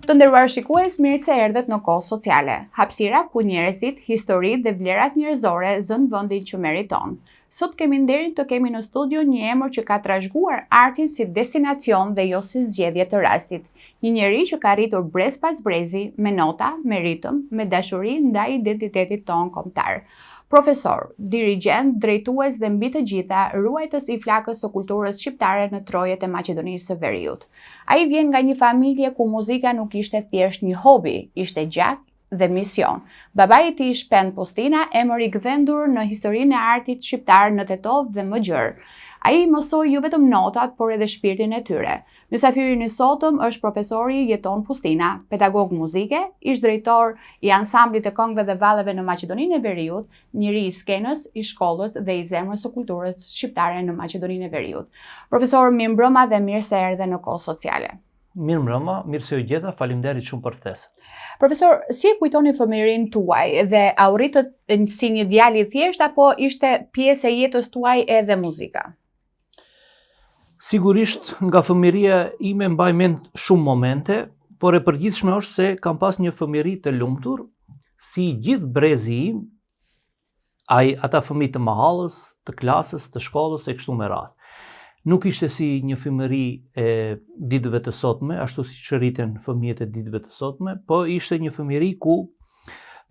Të nderuar shikues, mirë se erdhët në Kohë Sociale, hapësira ku njerëzit, historitë dhe vlerat njerëzore zënë vendin që meriton. Sot kemi nderin të kemi në studio një emër që ka trashëguar artin si destinacion dhe jo si zgjedhje të rastit. Një njeri që ka rritur brez pas brezi, me nota, me ritëm, me dashuri ndaj identitetit tonë kombëtar. Profesor, dirigjent, drejtues dhe mbi të gjitha, ruajtës i flakës së kulturës shqiptare në trojet e Maqedonisë së Veriut. Ai vjen nga një familje ku muzika nuk ishte thjesht një hobi, ishte gjak dhe mision. Babai i tij Shpend Postina, emër i gdhendur në historinë e artit shqiptar në Tetov dhe më gjerë. Ai mësoi jo vetëm notat, por edhe shpirtin e tyre. Mysafiri i sotëm është profesori Jeton Postina, pedagog muzike, ish drejtor i ansamblit të këngëve dhe valleve në Maqedoninë e Veriut, njeri i skenës, i shkollës dhe i zemrës së kulturës shqiptare në Maqedoninë e Veriut. Profesor, mirëmbrëma dhe mirë se erdhe në Kohë Sociale. Mirëmbrëma, mirë se u gjeta, faleminderit shumë për ftesën. Profesor, si e kujtoni fëmijërinë tuaj dhe a u ritët si një djalë i thjesht apo ishte pjesë e jetës tuaj edhe muzika? Sigurisht nga fëmijëria ime mbaj mend shumë momente, por e përgjithshme është se kam pas një fëmijëri të lumtur, si gjithë brezi im, ata fëmijë të mahallës, të klasës, të shkollës e kështu me radhë. Nuk ishte si një fëmijëri e ditëve të sotme, ashtu siç rriten fëmijët e ditëve të sotme, po ishte një fëmijëri ku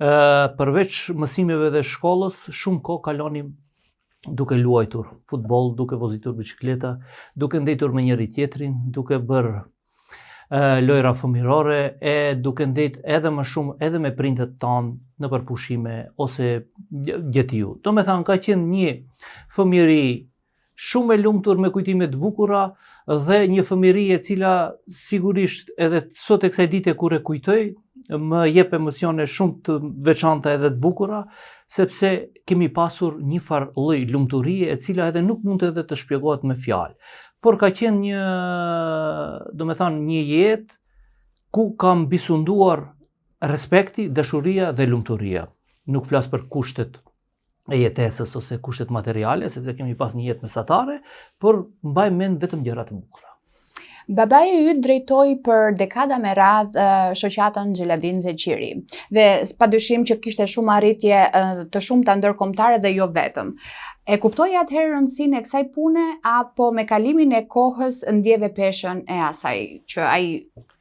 përveç mësimeve dhe shkollës, shumë kohë kalonim duke luajtur futboll, duke vozitur biçikleta, duke ndetur me njëri tjetrin, duke bërë lojra fëmijërore e duke ndet edhe më shumë edhe me prindët tanë në përpushime ose gjetiju. Do me thënë, ka qenë një fëmijëri shumë e lumtur me kujtime të bukura dhe një fëmijëri e cila sigurisht edhe sot e kësaj dite kur e kujtoj, më jep emocione shumë të veçanta edhe të bukura, sepse kemi pasur një farë lloj lumturie e cila edhe nuk mund edhe të shpjegohet me fjalë. Por ka qenë një jetë ku kam bisunduar respekti, dashuria dhe lumturia. Nuk flas për kushtet e jetesës ose kushtet materiale, sepse kemi pas një jetë mesatare, por mbaj mend vetëm gjëra të bukura. Babai yt drejtoi për dekada me radhë shoqatën Xheladin Zeqiri dhe padyshim që kishte shumë arritje të shumta ndërkombëtare dhe jo vetëm. E kuptoi atëherë rëndësinë e kësaj pune apo me kalimin e kohës ndjeve peshën e asaj që ai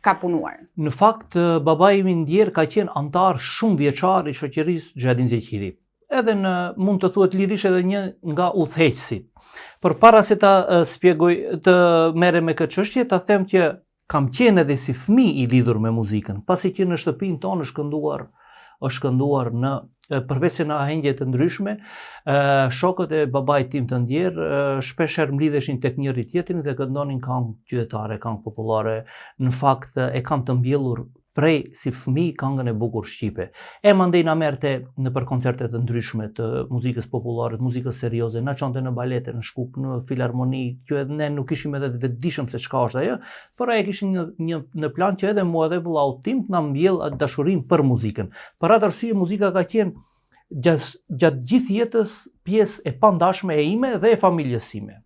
ka punuar? Në fakt, babai im i ndjer ka qenë antar shumë vjeçar i shoqërisë Xheladin Zeqiri. Edhe mund të thuhet lirisht edhe një nga udhëheqësit. Por para se ta spjegoj të merrem me këtë çështje, ta them që kam qenë edhe si fëmijë i lidhur me muzikën, pasi që në shtëpinë tonë është kënduar në përveç se në ahengje të ndryshme, shokët e babait tim të ndjer shpeshherë mlidheshin tek njëri tjetrin dhe këndonin këngë qytetare, këngë popullore. Në fakt e kam të mbjellur prej si fëmijë këngën e bukur shqipe. E mandej na merrte në për koncerte të ndryshme të muzikës popullore, të muzikës serioze, na çonte në balete, në Shkup, në filharmoni, që edhe ne nuk ishim edhe të vetëdijshëm se çka është ajo, por ai kishin në plan që edhe mua dhe vëllaut tim na mbjell dashurinë për muzikën. Për atë arsye muzika ka qenë gjatë gjithë jetës pjesë e pandashme e ime dhe e familjes sime.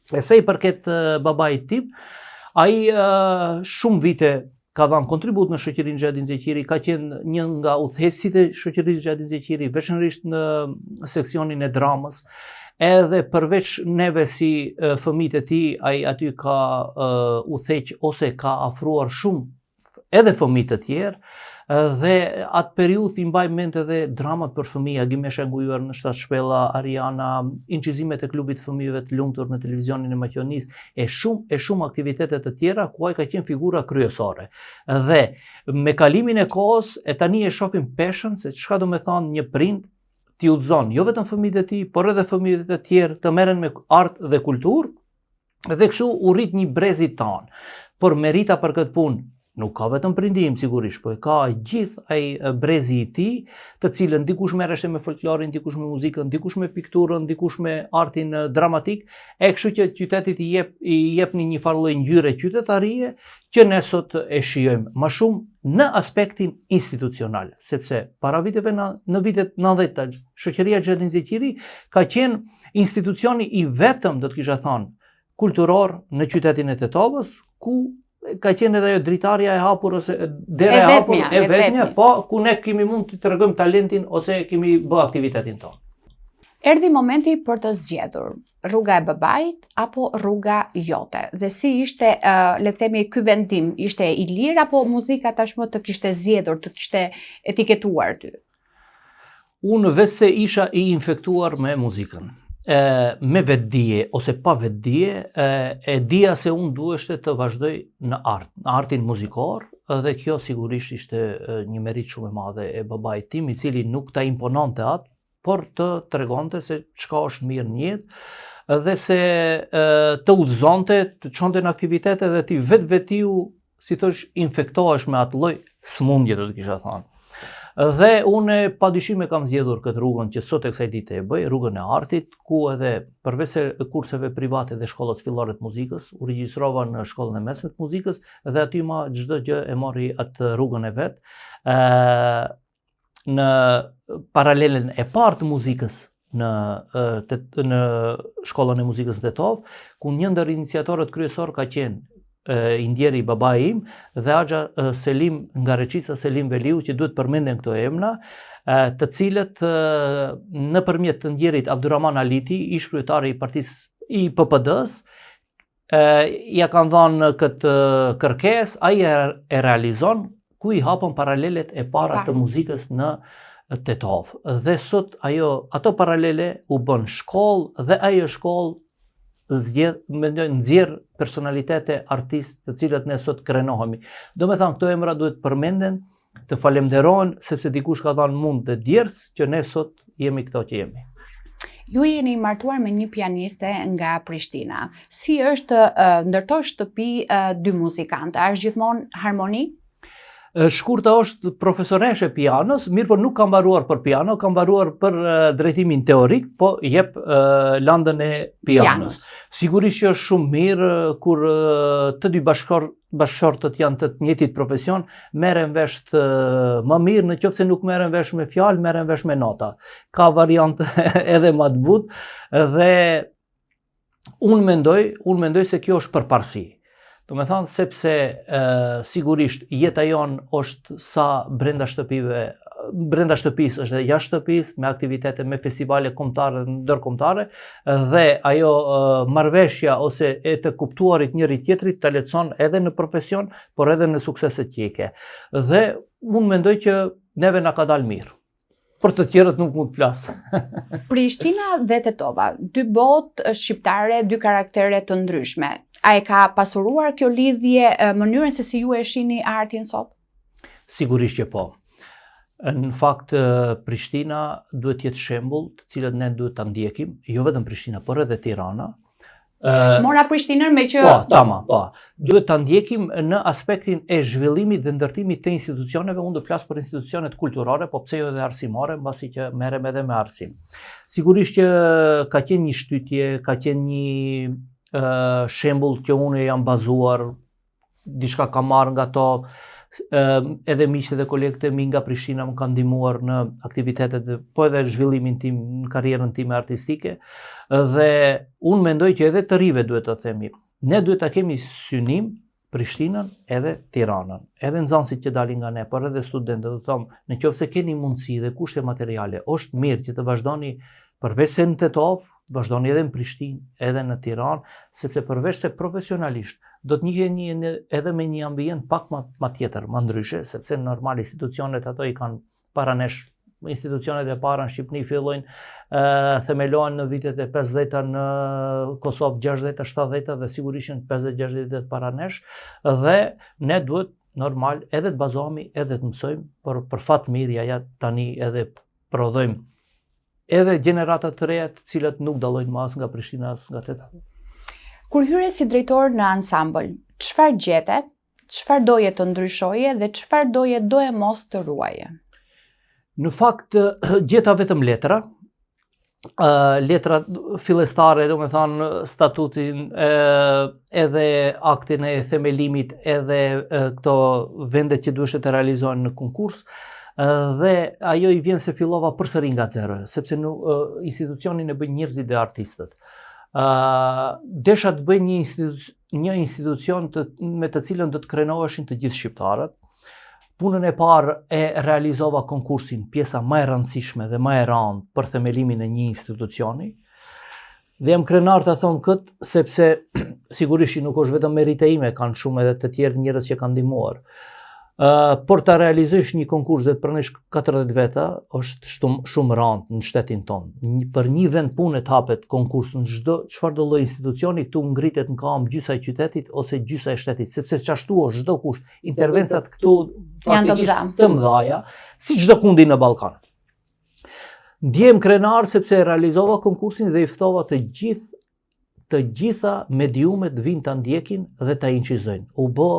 E sa i përket babait tim, ai shumë vite ka dhënë kontribut në shoqërinë Xheladin Zeqiri, ka qenë një nga udhëheqësit e shoqërisë Xheladin Zeqiri, veçanërisht në seksionin e dramës. Edhe përveç neve si fëmijët e tij, ai aty ka udhëheq ose ka afruar shumë edhe fëmijë të tjerë. Dhe atë periudhë i mbaj mend edhe dramat për fëmijë, Agimesha Ngujuar në Shtat Shpella, Ariana, incizimet e klubit fëmijëve të lumtur në televizionin e Maqedonisë, e shumë aktivitete të tjera ku ai ka qenë figura kryesore. Dhe me kalimin e kohës, e tani e shohim peshën se çka do me thonë një prind t'i udhëzon jo vetëm fëmijët e tij, por edhe fëmijët e tjerë të merren me art dhe kulturë, dhe kështu u rrit një brez i tan. Por merita për këtë punë nuk ka vetëm prindim sigurisht, po e ka gjithë ai brezi i tij, të cilën dikush merreshte me folklorin, dikush me muzikën, dikush me pikturën, dikush me artin dramatik, e kështu që qytetit i jepni një farë lloj ngjyre qytetarie që ne sot e shijojmë më shumë në aspektin institucional, sepse para viteve në vitet 90, shoqëria Xheladin Zeqiri ka qenë institucioni i vetëm, do të kisha thënë, kulturor në qytetin e Tetovës, ku ka qenë edhe ajo dritarja e hapur ose dera e hapur e vetmja, po ku ne kemi mund të tregojmë talentin ose kemi bë aktivitetin tonë. Erdhi momenti për të zgjedhur rruga e babait apo rruga jote. Dhe si ishte, le të themi, ky vendim, ishte i lirë apo muzika tashmë të kishte zgjedhur, të kishte etiketuar ty? Unë vetë se isha i infektuar me muzikën. Me vetdije ose pa vetdije, e dija se unë duheshte të vazhdoj në artin muzikor, dhe kjo sigurisht ishte një merit shumë e madhe e babait tim, i cili nuk ta impononte atë, por të tregonte se çka është mirë në jetë dhe se të udhëzonte, të çonte në aktivitete dhe ti vetiu, si thosh, infektohesh me atë lloj smundje, do të kisha thënë. Dhe unë padyshim e kam zgjedhur këtë rrugën që sot e kësaj dite e bëj, rrugën e artit, ku edhe përveç se kurseve private dhe shkollës fillore të muzikës, u regjistrova në shkollën e mesme të muzikës dhe aty çdo gjë e mori atë rrugën e vet. Në paralelen e parë të muzikës në shkollën e muzikës në Tetov, ku një ndër iniciatorët kryesor ka qenë i ndjeri babai im dhe Axha Selim nga Reçica, Selim Veliu, që duhet përmenden këto emra, të cilët nëpërmjet të ndjerit Abdurrahman Aliti, ish kryetari i partisë i PPD-s, ja kanë dhënë këtë kërkesë, ai e realizon, ku i hapën paralelet e para të muzikës në Tetov. Dhe sot ato paralele u bën shkollë dhe ajo shkollë nxjerr personalitete artistë të cilët ne sot krenohemi. Do me thënë, këto emra duhet përmenden, të falemderohen, sepse dikush ka dhënë mund dhe djers që ne sot jemi këto që jemi. Ju jeni martuar me një pianiste nga Prishtina. Si është ndërtosh shtëpi dy muzikantë? A është gjithmonë harmoni? Shkurta është profesoreshe pianos, mirë po nuk kam mbaruar për piano, kam mbaruar për drejtimin teorik, po jep landën e pianos. Sigurisht që është shumë mirë kur të dy bashkëshortët janë të njëjtit profesion, merren vesh më mirë, nëse nuk merren vesh me fjalë, merren vesh me nota. Ka variantë edhe më të butë dhe unë mendoj se kjo është përparësi. Do me thënë, sepse sigurisht jeta jonë është sa brenda shtëpisë është dhe jashtë shtëpisë, me aktivitete, me festivale kombëtare dhe ndërkombëtare, dhe ajo marrëveshja ose e të kuptuarit njëri tjetrit të lehtëson edhe në profesion, por edhe në sukseset që i ke. Dhe unë mendoj që neve na ka dalë mirë. Për të tjerët nuk mund të flas. Prishtina dhe Tetova, dy botë shqiptare, dy karaktere të ndryshme. A e ka pasuruar kjo lidhje mënyrën se si ju e shihni artin sot? Sigurisht që po. Në fakt, Prishtina duhet jetë shembull të cilët ne duhet ta ndjekim, jo vetëm Prishtina, por edhe Tirana. Mora Prishtinën me që... Po. Duhet ta ndjekim në aspektin e zhvillimit dhe ndërtimit të institucioneve. Unë do flas për institucionet kulturore, po pse jo edhe arsimore, mbasi që merrem edhe me arsim. Sigurisht që ka qenë një shtytje, ka qenë një shembull që unë jam bazuar, diçka kam marrë nga to, edhe miqtë dhe kolegët e mi nga Prishtina më kanë ndihmuar në aktivitetet, po edhe zhvillimin tim, në karrierën time artistike, dhe unë mendoj që edhe të rive duhet të themi, ne duhet ta kemi synim Prishtinën edhe Tiranën, edhe nxënësit që dalin nga ne, por edhe studentët, do të them, nëse keni mundësi dhe kushte materiale, është mirë që të vazhdoni përveç se në Tetov, vazhdoni edhe në Prishtinë, edhe në Tiranë, sepse përveç se profesionalisht do të njiheni edhe me një ambient pak më tjetër, më ndryshe, sepse normal institucionet ato i kanë para nesh. Institucionet e para në Shqipëri fillojnë themelohen në vitet e 50-ta, në Kosovë 60-ta, 70-ta dhe sigurisht në 50-60 vitet para nesh, dhe ne duhet normal edhe të bazohemi, edhe të mësojmë, por për fat mirë ja tani edhe prodhojmë edhe gjenerata të reja të cilat nuk dallojnë më as nga Prishtina as nga Tetova. Kur hyre si drejtor në ansambël, çfarë gjete, çfarë doje të ndryshoje dhe çfarë doje mos të ruaje? Në fakt, gjeta vetëm letra fillestare, do me thënë statutin, edhe aktin e themelimit, edhe këto vendet që duhet të realizohen në konkurs, dhe ajo i vjen se fillova përsëri nga zero, sepse institucionin e bën njerëzit dhe artistët. Desha të bëj një institucion me të cilën do të krenoheshin të gjithë shqiptarët. Punën e parë e realizova konkursin, pjesa më e rëndësishme dhe më e rëndë për themelimin e një institucioni. Dhe jam krenar të thonë këtë, sepse sigurisht nuk është vetëm merite ime, kanë shumë edhe të tjerë njerëz që kanë ndihmuar. Por të realizosh një konkurs dhe të pranesh 40 veta është shumë rëndë në shtetin tonë. Për një vend pune të hapet konkurs në çfarëdo lloj institucioni, këtu ngritet në kam gjysa e qytetit ose gjysa e shtetit, sepse çashtu është çdo kush. Intervencat këtu faktikisht të mëdha, si çdo kundi në Ballkan. Ndjem krenar sepse realizova konkursin dhe i ftova të gjitha mediumet vinë ta ndjekin dhe ta incizojnë. U bë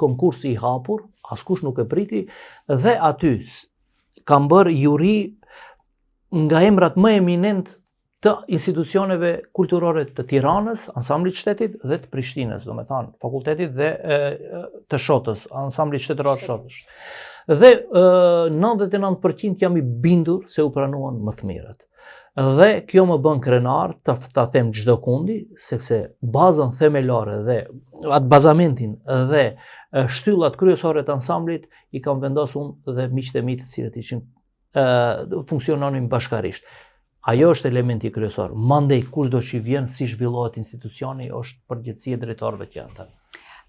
konkursi i hapur, askush nuk e priti, dhe aty kam bërë juri nga emrat më eminent të institucioneve kulturore të Tiranës, ansamblit shtetit dhe të Prishtinës, do me thanë, fakultetit dhe të Shotës, ansamblit shtetëror Shotës. Dhe 99% jam i bindur se u pranuan më të mirët. Dhe kjo më bën krenar të them çdo kundi, sepse bazën themelore dhe atë bazamentin dhe shtyllat kryesore të ansamblit i kam vendosur unë dhe miqtë e mi të cilët ishin funksiononin bashkarisht. Ajo është elementi kryesor. Mandej kushdo që vjen, si zhvillohet institucioni, është përgjegjësia e drejtorëve që janë tani.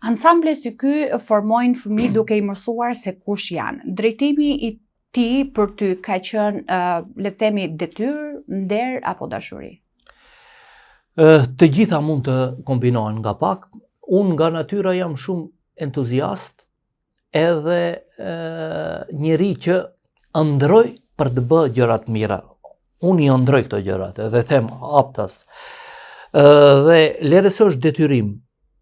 Ansamble si ky formojnë fëmijë duke i mësuar se kush janë. Drejtimi i ti për ty ka qenë, le të themi, detyrë, nder apo dashuri? Të gjitha mund të kombinohen nga pak. Unë nga natyra jam shumë entuziast edhe njeri që ëndroj për të bë gjërat mira. Unë i ëndroj këto gjërat edhe them aptas. Dhe leres është detyrim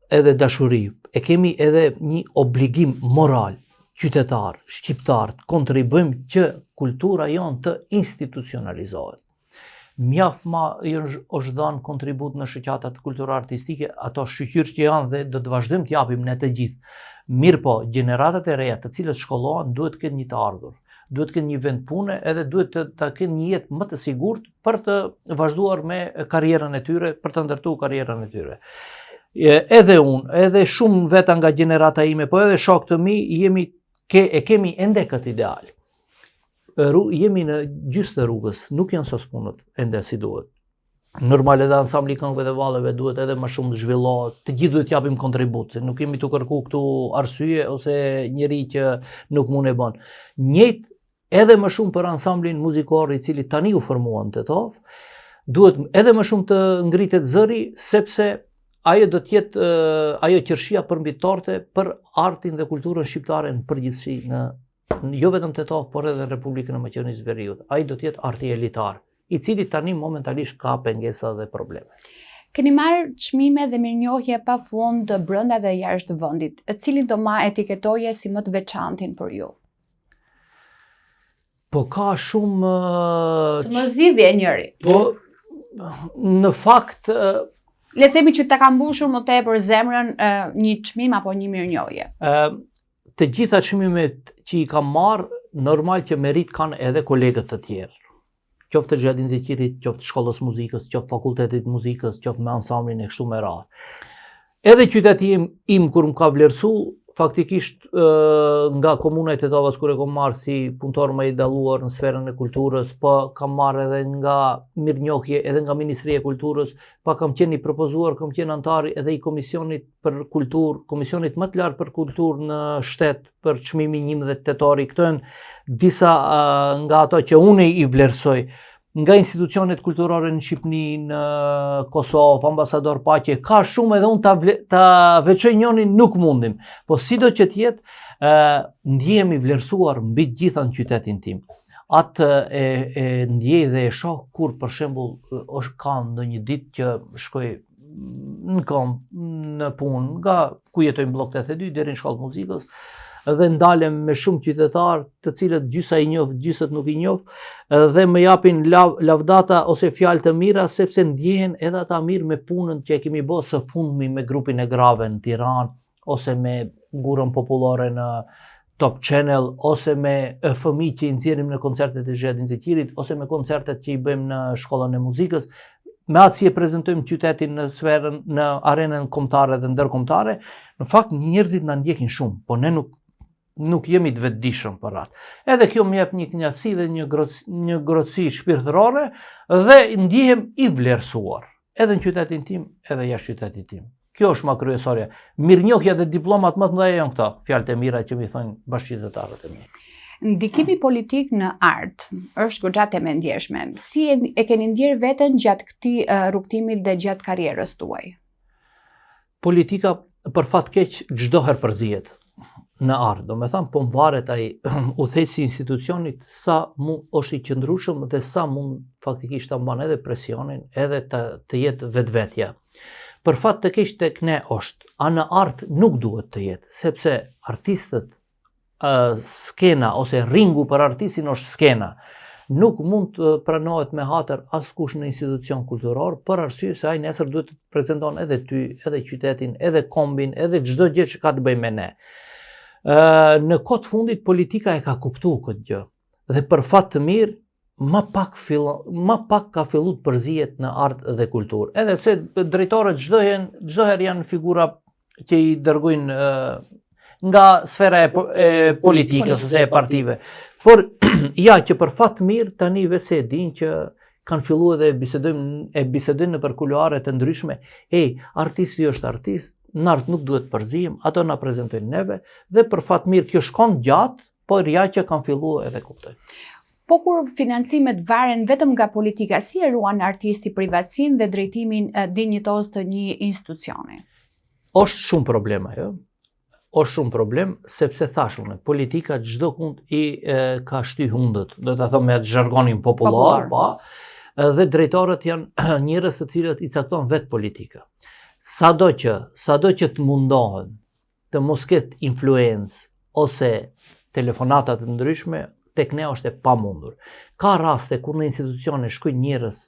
edhe dashuri. E kemi edhe një obligim moral, qytetar, shqiptar, të kontribujmë që kultura jonë të institucionalizohet. Mjaft ma është dhënë kontribut në shoqatat kulturore-artistike, ato shqyrë që janë dhe do të vazhdojmë të japim ne të gjithë. Mirë po, gjeneratat e reja të cilët shkollohen duhet të kenë një të ardhur, duhet të kenë një vend pune edhe duhet të kenë një jetë më të sigurt për të vazhduar me karrierën e tyre, për të ndërtuar karrierën e tyre. Edhe unë, edhe shumë veta nga gjenerata ime, po edhe shokët të mi, kemi ende këtë ideal. Jemi në gjysmë të rrugës, nuk janë sos punët ende si duhet. Normal edhe ansambli këngëve dhe valleve duhet edhe më shumë të zhvillohet, të gjithë duhet japim kontribut, se nuk jemi të kërku këtu arsye ose njeri që nuk mund e bën. Njëjtë edhe më shumë për ansamblin muzikor i cili tani u formuan të TOF, duhet edhe më shumë të ngritet zëri, sepse ajo do të jetë ajo qershia përmbitorte për artin dhe kulturën shqiptare në përgjithësi jo vetëm të TOF, por edhe në Republikën e Maqedonisë Veriut. Ai do të jetë arti elitar, i cili tani momentalisht ka pengesa dhe probleme. Keni marrë çmime dhe mirënjohje pafund brenda dhe jashtë vendit, cilin do ma etiketoje si më të veçantin për ju? Po ka shumë të më zgjidhje njëri. Po në fakt le të themi që ta ka mbushur më tepër zemrën një çmim apo një mirënjohje. Të gjitha çmimet që i kam marrë, normal që merit kanë edhe kolegët të tjerë. Qoftë të Xhadin Zeqirit, qoftë shkollës muzikës, qoftë fakultetit muzikës, qoftë me ansamblin e kështu me radhë. Edhe qyteti im kur më ka vlerësu, faktikisht nga komuna e Tetovës kur e kam marrë si punëtor më i dalluar në sferën e kulturës, po kam marrë edhe nga mirënjohje edhe nga Ministria e Kulturës, pa kam qenë i propozuar, kam qenë antari edhe i komisionit për kulturë, komisionit më të lartë për kulturë në shtet për çmimin 11 tetori. Këto janë disa nga ato që unë i vlerësoj. Nga institucionet kulturore në Shqipni, në Kosovë, ambasador paqe, ka shumë edhe unë ta veçoj njonin nuk mundim. Po sido që tjetë, ndjehemi vlerësuar mbi gjitha në qytetin tim. Atë e ndjej dhe e shoh kur për shembull është ka ndonjë ditë që shkoj në kom, në punë, nga ku jetojmë blok 82 deri në shkollë muzikës, dhe ndalem me shumë qytetarë të cilët gjysa i njoh, gjysat nuk i njoh, dhe më japin lavdata ose fjalë të mira, sepse ndjehen edhe ata mirë me punën që e kemi bërë së fundmi me grupin e Grave në Tiranë, ose me gurën popullore në Top Channel, ose me fëmijë që i nxjerrim në koncertet e Xhadin Zeqirit, ose me koncertet që i bëjmë në shkollën e muzikës. me atë si e prezantojmë qytetin në sferën, në arenën kombëtare dhe ndërkombëtare, në fakt njerëzit na ndjekin shumë, po ne nuk jemi të vetëdijshëm për atë. Edhe kjo më jep një kënaqësi dhe një ngrohtësi shpirtërore dhe ndihem i vlerësuar, edhe në qytetin tim, edhe jashtë qytetit tim. Kjo është më kryesorja. Mirënjohja dhe diplomat më të mëdha janë këto, fjalët e mira që mi thonë bashkëqytetarët e mi. Ndikimi politik në art është goxha temë e ndjeshme. Si e keni ndjerë veten gjatë këtij rrugtimit dhe gjatë karrierës tuaj? Politika për fat keq çdo herë përzihet në art, do me thënë, po më varet ai udhëheqësi i institucionit sa mund është i qëndrueshëm dhe sa mund faktikisht ta mban edhe presionin, edhe të jetë vetvetja. Për fat të keq tek ne është, në art nuk duhet të jetë, sepse artistët, skena ose ringu për artistin është skena. Nuk mund të pranohet me hatër askush në institucion kulturor, për arsye se ai nesër duhet të prezanton edhe ty, edhe qytetin, edhe kombin, edhe çdo gjë që ka të bëjë me ne. Në kohë të fundit politika e ka kuptuar këtë gjë dhe për fat të mirë më pak ka filluar të përzihet në art dhe kulturë. Edhe pse drejtorët çdo herë janë figura që i dërgojnë nga sfera e politikës ose e partive. Por ja që për fat të mirë tani vetë e din që kanë filluar dhe bisedojnë nëpër kuluare të ndryshme. Artisti është artist, në art nuk duhet përzihem, ato na prezantojnë neve dhe për fat mirë kjo shkon gjatë, por ja që kanë filluar edhe kuptojnë. Po kur financimet varen vetëm nga politika, si e ruan artisti privatësinë dhe drejtimin dinjitoz të një institucioni? Është shumë probleme, jo? Është shumë problem, sepse thashun, politika çdo kund i ka shty hundët, do të them me atë zhargonin popular, dhe drejtorët janë njerëz të cilët i cakton vetë politika. Sado që të mundohen të mos ketë influencë ose telefonata të ndryshme, tek ne është e pamundur. Ka raste kur në institucione shkojnë njerëz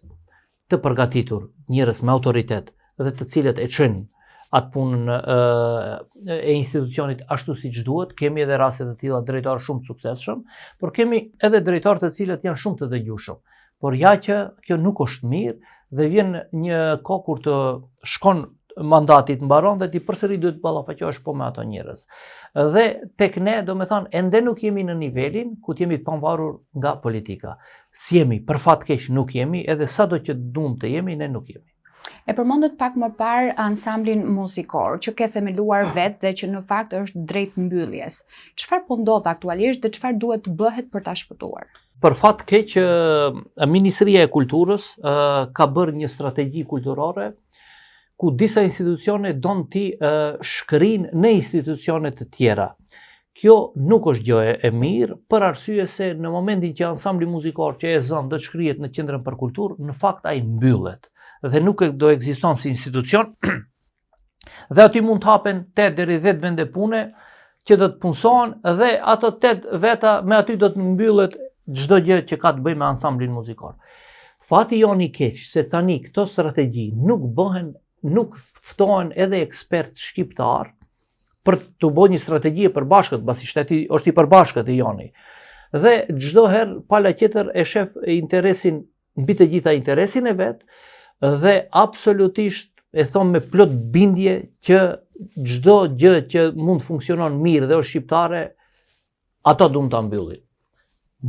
të përgatitur, njerëz me autoritet dhe të cilët e çojnë atë punën e institucionit ashtu siç duhet. Kemi edhe raste të tilla drejtorë shumë të suksesshëm, por kemi edhe drejtorë të cilët janë shumë të dëgjueshëm. Por ja që kjo nuk është mirë dhe vjen një kohë kur të shkon mandatit mbaron dhe ti përsëri duhet të ballafaqohesh po me ato njerëz. Dhe tek ne, do me thonë, ende nuk jemi në nivelin ku të jemi të pavarur nga politika. Si jemi, për fat keq nuk jemi, edhe sado që duam të jemi, ne nuk jemi. E përmendët pak më parë ansamblin muzikor, që ke themeluar vetë dhe që në fakt është drejt mbylljes. Çfarë po ndodh aktualisht dhe çfarë duhet të bëhet për ta shpëtuar? Për fat keq, Ministria e Kulturës ka bërë një strategji kulturore ku disa institucione don ti shkrin në institucione të tjera. Kjo nuk është gjë e mirë, për arsye se në momentin që ansambli muzikor që e zën do të shkrihet në Qendrën për Kulturë, në fakt ai mbyllet dhe nuk do ekziston si institucion. Dhe aty mund të hapen 8 deri 10 vende pune që do të punësohen dhe ato 8 veta me aty do të mbyllet çdo gjë që ka të bëjë me ansamblin muzikor. Fati jon i keq se tani këto strategji nuk ftohen edhe ekspertë shqiptar për të bërë një strategji e përbashkët, pasi shteti është i përbashkët e joni. Dhe çdo herë pala tjetër e shef interesin, mbi të gjitha interesin e vet, dhe absolutisht e thon me plot bindje që çdo gjë që mund të funksionon mirë dhe është shqiptare, ato duam ta mbyllin.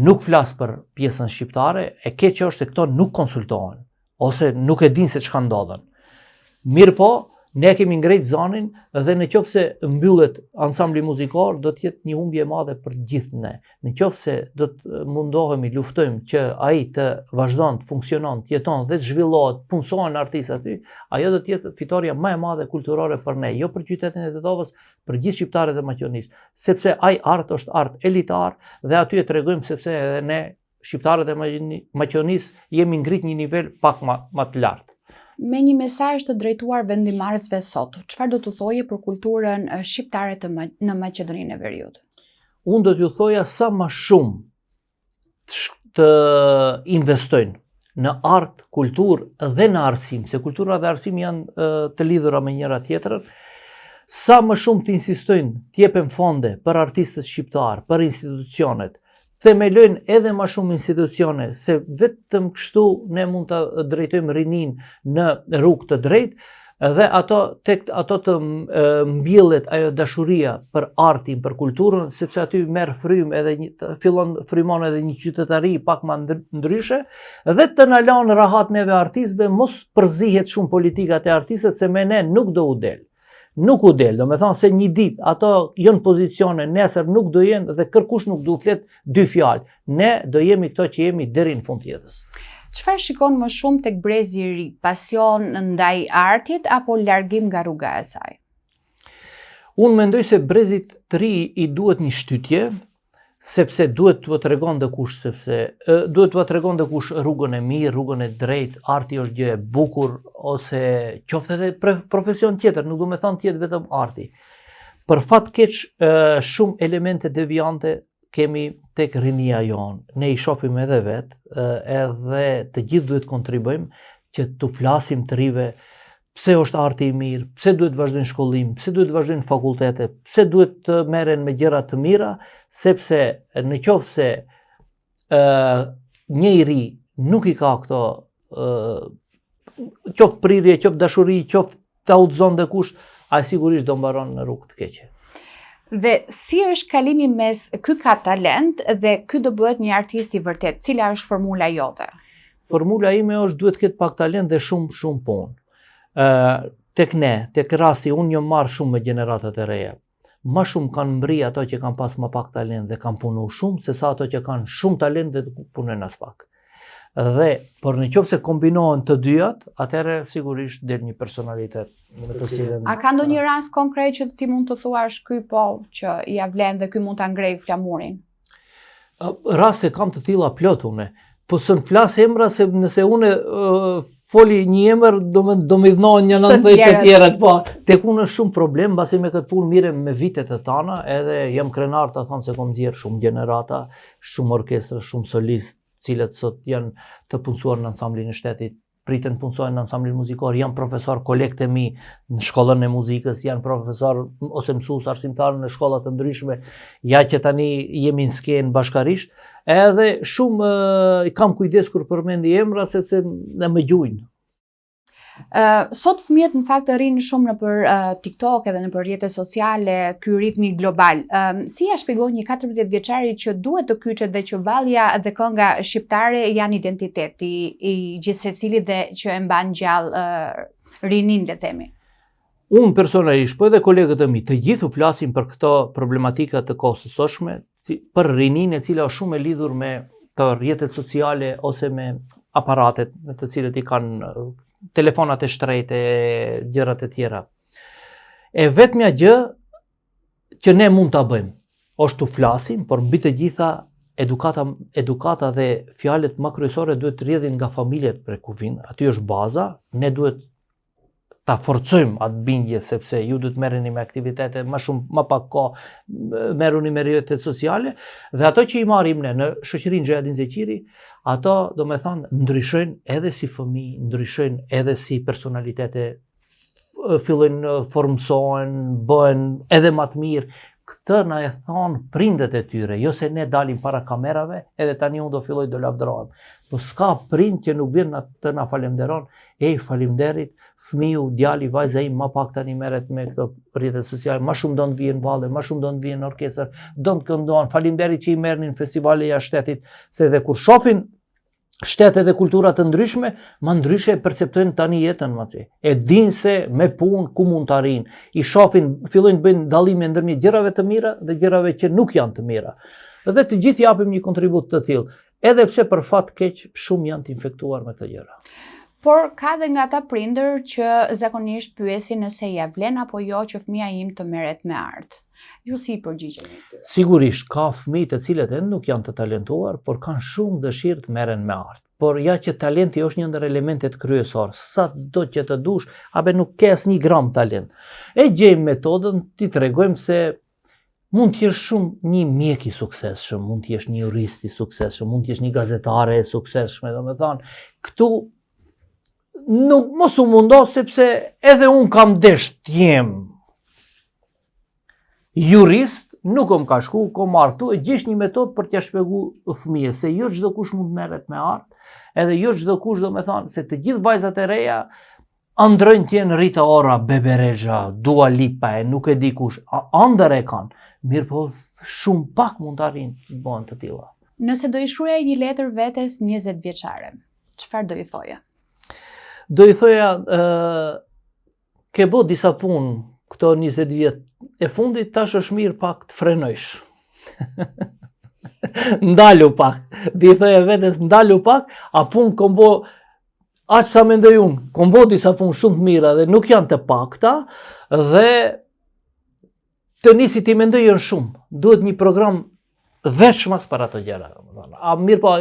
Nuk flas për pjesën shqiptare, e keq është se këto nuk konsultohen ose nuk e dinë se çka ndodhen. Mirë po, ne kemi ngrejt zonin dhe në qoftë se mbyllet ansambli muzikor, do të jetë një humbje e madhe për gjithë ne. Në qoftë se do të mundohemi, luftojmë që ai të vazhdon, të funksionon, të jeton dhe të zhvillohet, punësohen artistë aty, ajo do të jetë fitoria më e madhe kulturore për ne, jo për qytetin e Tetovës, për gjithë shqiptarët e Maqedonisë, sepse ai art është art elitar dhe aty e tregojmë sepse edhe ne shqiptarët e Maqedonisë jemi ngrit një nivel pak më të lartë. Me një mesazh të drejtuar vendimarrësve sot, çfarë do të thoje për kulturën shqiptare në Maqedoninë e Veriut? Unë do t'ju thoja sa më shumë të investojnë në art, kulturë dhe në arsim, se kultura dhe arsimi janë të lidhura me njëra tjetrën, sa më shumë të insistojnë, t'jepen fonde për artistët shqiptar, për institucionet, themelojnë edhe më shumë institucione, se vetëm kështu ne mund të drejtojmë rinin në rrugë të drejtë, dhe ato të mbjellet ajo dashuria për artin, për kulturën, sepse aty merr frymë edhe fillon frymon edhe një qytetari pak më ndryshe, dhe të na lanë rahat neve artistëve, mos përzihet shumë politikat e artistët, se me ne nuk do u del. Nuk u del, do me thonë se një ditë ato janë pozicione, nesër nuk do jenë dhe kërkush nuk do flet dy fjalë. Ne do jemi këto që jemi deri në fund jetës. Çfarë shikon më shumë tek brezi i ri? Pasion ndaj artit apo largim nga rruga e saj? Unë mendoj se brezit të ri i duhet një shtytje, sepse duhet të tregon dikush, duhet të tregon dikush rrugën e mirë, rrugën e drejtë, arti është gjë e bukur, ose qoftë edhe profesion tjetër, nuk do me thonë tjetë vetëm arti. Për fat keq, shumë elemente devijante kemi tek rinia jonë. Ne i shohim edhe vetë, edhe të gjithë duhet kontribuojmë që të flasim të rive pse është arti i mirë, pse duhet të vazhdojnë shkollim, pse duhet të vazhdojnë fakultete, pse duhet të merren me gjëra të mira, sepse në qoftë se një i ri nuk i ka këto qoftë prirje, qoftë dashuri, qoftë të udhëzon dikush, ai sigurisht do mbaron në rrugë të keqe. Dhe si është kalimi mes ky ka talent dhe ky do bëhet një artist i vërtet? Cila është formula jote? Formula ime është duhet të ketë pak talent dhe shumë punë. Tek ne, tek rasti, unë jam marrë shumë me gjeneratat e reja. Ma shumë kanë mbri ato që kanë pas më pak talent dhe kanë punu shumë, se sa ato që kanë shumë talent dhe punojnë as pak. Dhe, por në qoftë se kombinohen të dyat, atëherë sigurisht del një personalitet. A ka ndonjë rast konkret që ti mund të thuash ky po që ja vlen dhe ky mund ta ngrej flamurin? Raste kam të tilla plot unë. Po s'në flas emra, se nëse unë foli një emër, do me dhnohen një nëndë të tjerët, po, tek unë është shumë problem, basi me këtë punë mirem me vitet e tana, edhe jam krenar të thonë se kom nxjerr shumë gjenerata, shumë orkestra, shumë solist, cilët sot janë të punësuar në ansamblin e shtetit, pritën punësojnë në ansamblin muzikor, janë profesor kolegët e mi në shkollën e muzikës, janë profesor ose mësues arsimtar në shkollat të ndryshme, ja që tani jemi në skenë bashkarisht, edhe shumë kam kujdes kur përmendi emra, sepse ne më gjujnë. Sot fëmijët në fakt rrinë shumë nëpër TikTok edhe nëpër rrjetet sociale, ky ritmi global. Si ja shpjegon një 14 vjeçari që duhet të kyçet dhe që vallja dhe kënga shqiptare janë identiteti i gjithë secilit dhe që e mban gjallë rinin, le themi? Unë personalisht, po edhe kolegët e mi, të gjithu flasim për këto problematika të kohës së sotshme, për rinin e cila është shumë e lidhur me të rrjetet sociale ose me aparatet me të cilët i kanë telefonat e shtrejtë, gjërat e tjera. E vetmja gjë që ne mund ta bëjmë është të flasim, por mbi të gjitha edukata dhe fjalët më kryesore duhet të rrjedhin nga familjet për kufin. Aty është baza, ne duhet ta forcojmë atë bindje, sepse ju duhet merreni me aktivitete më pak kohë, merruni me rrjetet sociale, dhe ato që i marrim ne në shoqërinë Xhejadin Zeqiri, ato do me thonë ndryshojnë edhe si fëmijë, ndryshojnë edhe si personalitete, fillojnë formsohen, bëhen edhe më të mirë. Këtë na e thonë prindet e tyre, jo se ne dalim para kamerave, edhe tani unë do filloj do lavdërohem. Po s'ka prind që nuk vjen të na falemderon, falemderit, fëmiu, djali, vajza im, ma pak tani merret me këto rrjetet sociale, ma shumë do të vijnë valle, ma shumë do të vijnë orkestër, do të këndojnë, falemderit që i merrnin në festivale jashtë shtetit, se dhe kur shohin shtete dhe kultura të ndryshme, ma ndryshe e perceptojnë tani jetën më të. E dinë se me punë ku mund të arrijnë. I shohin, fillojnë të bëjnë dallime ndërmjet gjërave të mira dhe gjërave që nuk janë të mira. Dhe të gjithë japim një kontribut të tillë. Edhe pse për fat keq shumë janë të infektuar me këto gjëra. Por ka dhe nga ata prindër që zakonisht pyesin nëse ja vlen apo jo që fëmia im të merret me art. Ju si përgjigjeni? Sigurisht, ka fëmijë të cilët nuk janë të talentuar, por kanë shumë dëshirë të merren me art. Por ja që talenti është një ndër elementet kryesor, sa do që të dush, abe nuk ke asnjë gram talent. E gjejmë metodën, ti tregojmë se mund të jesh shumë një mjek i suksesshëm, mund të jesh një jurist i suksesshëm, mund të jesh një gazetare e suksesshme, domethënë, këtu nuk mos u mundo sepse edhe un kam desh të jem jurist nuk më ka shku, ko marrë këtu, e gjesh një metodë për t'ja shpjegu fëmijës, se jo çdo kush mund merret me art, edhe jo çdo kush do me thonë, se të gjithë vajzat e reja androjnë t'jenë Rita Ora, Beberezha, Dua Lipa, e nuk e di kush, andër e kanë, mirë po shumë pak mund të arrinë të bëhen të tilla. Nëse do i shkruaje një letër vetes 20 vjeçare, çfarë do i thoje? Do i thoja, ke bo disa punë këto 20 vjet e fundit, tash është mirë pak të frenojsh. Ndalu pak, di thoja vetes ndalu pak, a punë kom bo, aq sa mendoj unë, kom bo disa punë shumë të mira dhe nuk janë të pakta, dhe të nisi ti mendoj janë shumë, duhet një program veçmas për ato gjëra. A mirë po,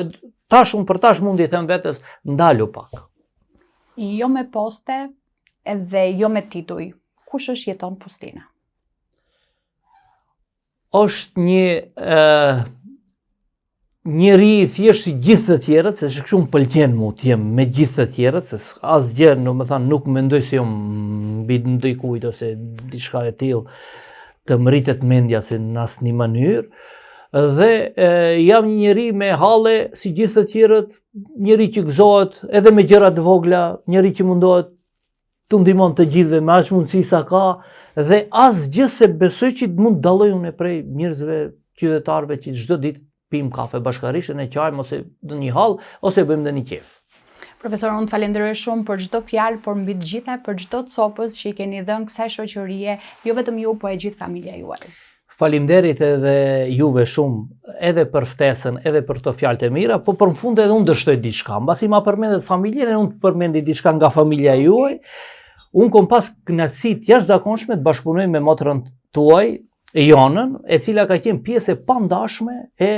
tash unë për tash mundi them vetes ndalu pak. Jo me poste edhe jo me tituj, kush është Jeton Pustina? Është një njeri i thjesht si gjithë të tjerët, se kështu më pëlqen mu t'jem me gjithë të tjerët, se asgjë, nuk mendoj se jam mbi ndonjë kujt ose diçka e tillë të mritet mendja se në asnjë mënyrë, dhe jam një njeri me halle si gjithë të tjerët, njeri që gëzohet edhe me gjëra të vogla, njeri që mundohet të ndihmon të gjithëve me aq mundësi sa ka, dhe asgjë se besoj që mund dalloj unë prej njerëzve qytetarëve që çdo ditë pim kafe bashkërisht, ne qajm ose në një hall ose bëjmë ndonjë qef. Profesor, unë të falenderoj shumë për çdo fjalë, por mbi të gjitha për çdo copës që i keni dhënë kësaj shoqërie, jo vetëm ju, po e gjithë familja juaj. Faleminderit edhe juve shumë, edhe për ftesën, edhe për këto fjalë të mira, po për në fund edhe unë dështoj diçka. Mbasi ma përmendet familjen, e unë të përmendi diçka nga familja juaj. Unë kom pas kënaqësi të jashtëzakonshme të bashkëpunoj me motrën tuaj, Jonën, e cila ka qenë pjesë e pandashme e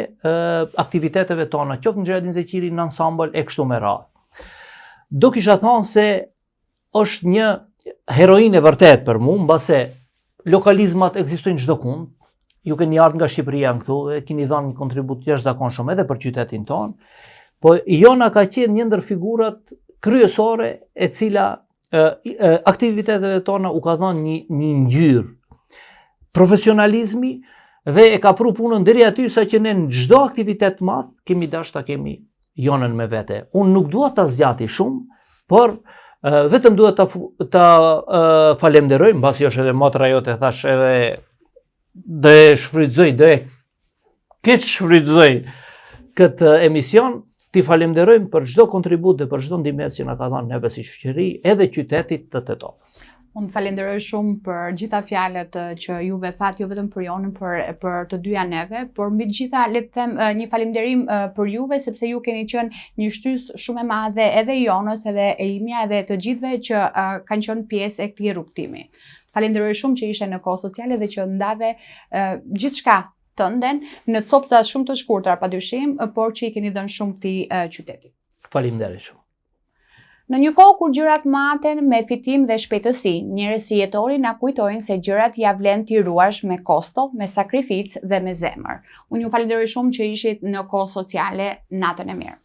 aktiviteteve tona, qoftë në Xheladin Zeqiri, në ansambël e kështu me radhë. Do kisha thonë se është një heroinë e vërtet për mua, mbase lokalizmat ekzistojnë çdo kund. Ju keni ardhur nga Shqipëria këtu dhe keni dhënë një kontribut jashtëzakonshëm edhe për qytetin ton. Po Jona ka qenë një ndër figurat kryesore e cila aktiviteteve tona u ka dhënë një ngjyrë profesionalizmi dhe e ka pru punën deri aty sa që ne në çdo aktivitet madh kemi dash ta kemi Jonën me vete. Unë nuk dua ta zgjati shumë, por vetëm duhet ta falenderoj, mbasi është edhe motra jote, thash edhe do e shfrytëzoj, do e keq shfrytëzoj këtë emision, ti falenderojmë për çdo kontribut dhe për çdo ndihmës që na ka dhënë neve si shoqëri, edhe qytetit të Tetovës. Unë falenderoj shumë për gjitha fjalët që juve thatë, jo vetëm për Jonën, për të dyja neve, por mbi të gjitha le të them një falenderim për juve, sepse ju keni qenë një shtysë shumë e madhe edhe Jonës, edhe e imja, edhe të gjithëve që kanë qenë pjesë e këtij rrugtimi. Falenderoj shumë që ishe në Kohë Sociale dhe që ndave gjithçka tënden në copëza shumë të shkurtra padyshim, por që i keni dhënë shumë këtij qyteti. Faleminderit shumë. Në një kohë kur gjërat maten me fitim dhe shpejtësi, njerëz si Jetori na kujtojnë se gjërat ja vlen t'i ruash me kosto, me sakrificë dhe me zemër. Unë ju falenderoj shumë që ishit në Kohë Sociale. Natën e mirë.